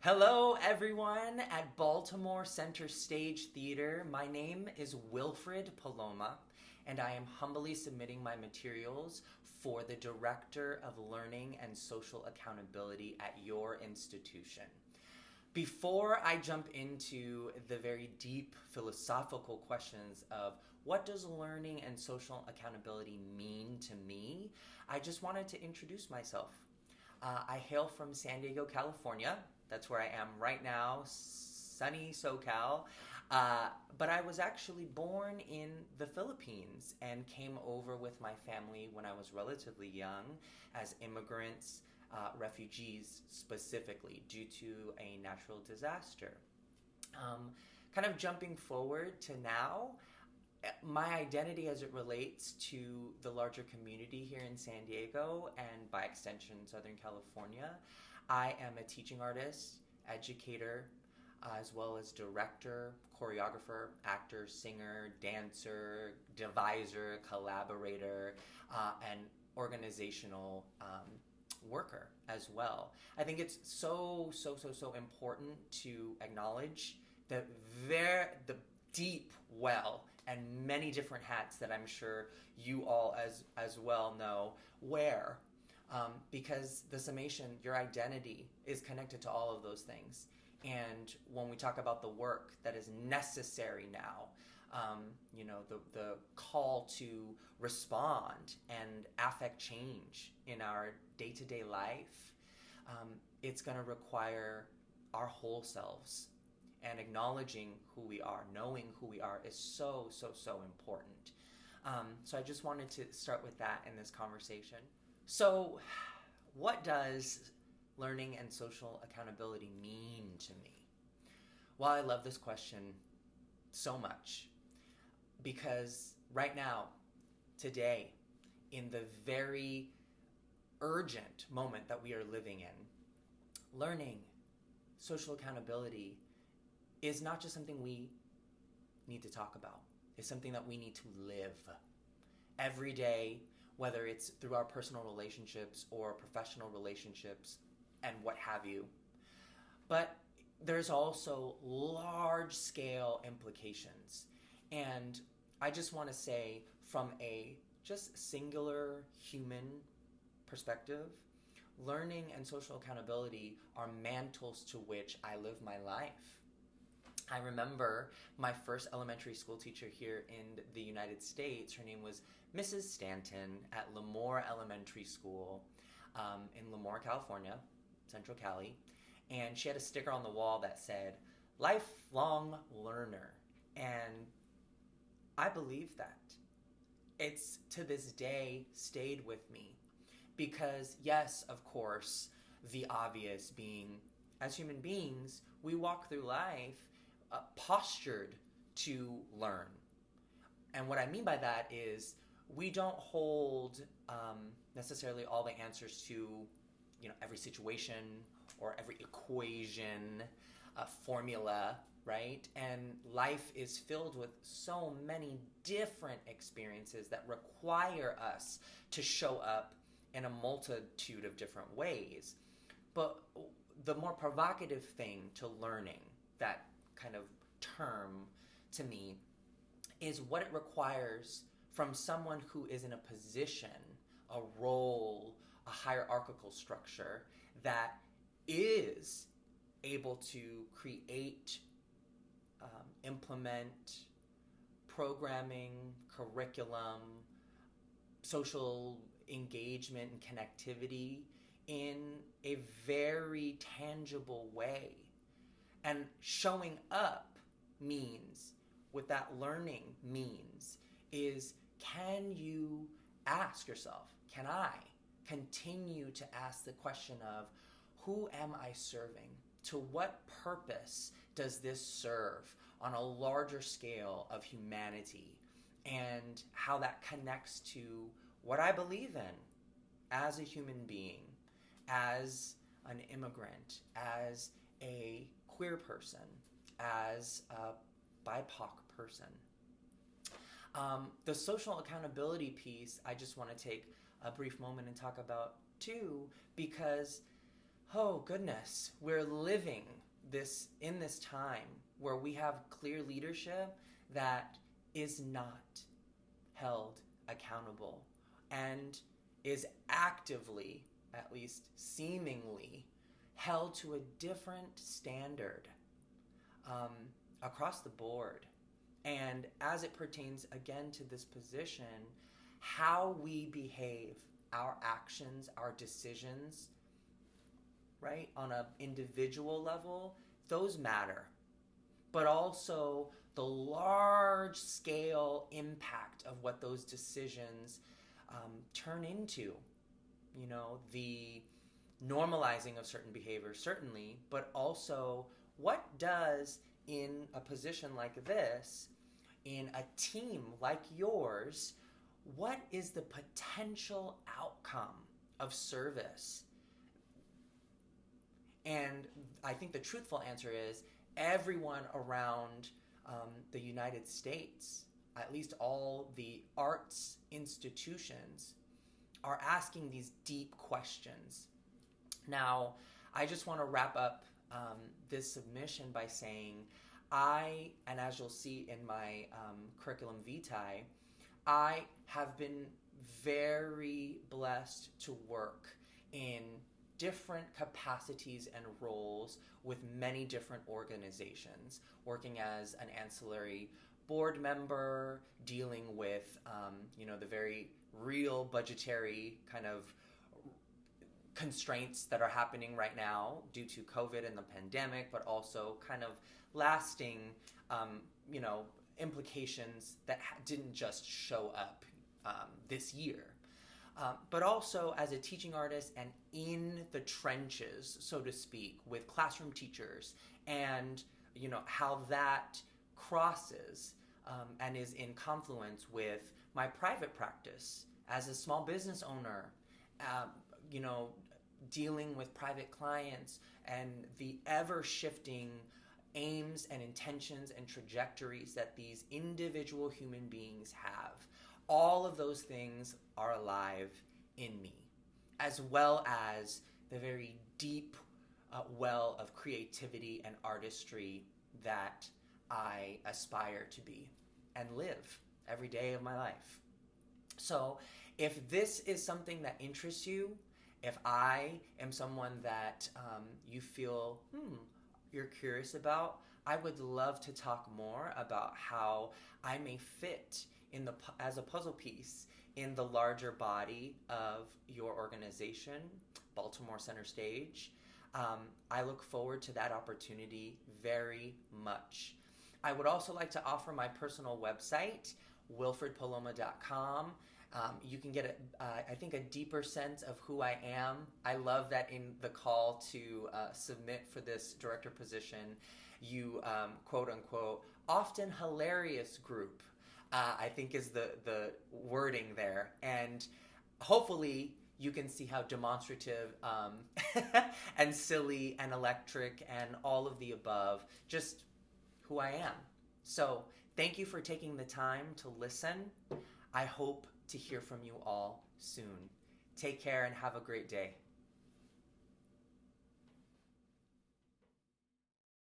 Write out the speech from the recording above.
Hello, everyone at Baltimore Center Stage Theater. My name is Wilfred Paloma, and I am humbly submitting my materials for the Director of Learning and Social Accountability at your institution. Before I jump into the very deep philosophical questions of what does learning and social accountability mean to me, I just wanted to introduce myself. I hail from San Diego, California. That's where I am right now, sunny SoCal. But I was actually born in the Philippines and came over with my family when I was relatively young as immigrants, refugees specifically, due to a natural disaster. Kind of jumping forward to now, my identity as it relates to the larger community here in San Diego and by extension Southern California, I am a teaching artist, educator, as well as director, choreographer, actor, singer, dancer, deviser, collaborator, and organizational worker as well. I think it's so important to acknowledge the deep well and many different hats that I'm sure you all as well know wear. Because the summation, your identity, is connected to all of those things. And when we talk about the work that is necessary now, the call to respond and affect change in our day-to-day life, it's going to require our whole selves. And acknowledging who we are, knowing who we are is so important. So I just wanted to start with that in this conversation. So, what does learning and social accountability mean to me? Well, I love this question so much because right now, today, in the very urgent moment that we are living in, learning, social accountability is not just something we need to talk about. It's something that we need to live every day, whether it's through our personal relationships or professional relationships and what have you. But there's also large-scale implications. And I just want to say, from a just singular human perspective, learning and social accountability are mantles to which I live my life. I remember my first elementary school teacher here in the United States. Her name was Mrs. Stanton at Lemoore Elementary School in Lemoore, California, Central Cali. And she had a sticker on the wall that said, "Lifelong learner." And I believe that. It's to this day stayed with me. Because yes, of course, the obvious being, as human beings, we walk through life postured to learn. And what I mean by that is we don't hold necessarily all the answers to every situation or every equation, formula, right? And life is filled with so many different experiences that require us to show up in a multitude of different ways. But the more provocative thing to learning, that kind of term to me, is what it requires from someone who is in a position, a role, a hierarchical structure that is able to create, implement programming, curriculum, social engagement and connectivity in a very tangible way. And showing up means, what that learning means, is can you ask yourself, can I continue to ask the question of who am I serving? To what purpose does this serve on a larger scale of humanity? And how that connects to what I believe in as a human being, as an immigrant, as a queer person, as a BIPOC person. The social accountability piece, I just want to take a brief moment and talk about too, because oh goodness, we're living in this time where we have clear leadership that is not held accountable and is actively, at least seemingly, held to a different standard across the board. And as it pertains again to this position, how we behave, our actions, our decisions, right, on an individual level, those matter. But also the large scale impact of what those decisions turn into. You know, the normalizing of certain behaviors, certainly, but also what does, in a position like this, in a team like yours, what is the potential outcome of service? And I think the truthful answer is everyone around the United States, at least all the arts institutions, are asking these deep questions. Now, I just want to wrap up this submission by saying and as you'll see in my curriculum vitae, I have been very blessed to work in different capacities and roles with many different organizations, working as an ancillary board member, dealing with the very real budgetary kind of constraints that are happening right now due to COVID and the pandemic, but also kind of lasting implications that didn't just show up this year. But also as a teaching artist and in the trenches, so to speak, with classroom teachers, and how that crosses and is in confluence with my private practice as a small business owner, dealing with private clients and the ever-shifting aims and intentions and trajectories that these individual human beings have. All of those things are alive in me, as well as the very deep well of creativity and artistry that I aspire to be and live every day of my life. So if this is something that interests you, if I am someone that you feel you're curious about, I would love to talk more about how I may fit as a puzzle piece in the larger body of your organization, Baltimore Center Stage. I look forward to that opportunity very much. I would also like to offer my personal website, wilfredpaloma.com. You can get, I think, a deeper sense of who I am. I love that in the call to submit for this director position, you, quote unquote, often hilarious group, I think is the wording there. And hopefully you can see how demonstrative and silly and electric and all of the above, just who I am. So thank you for taking the time to listen. I hope to hear from you all soon. Take care and have a great day.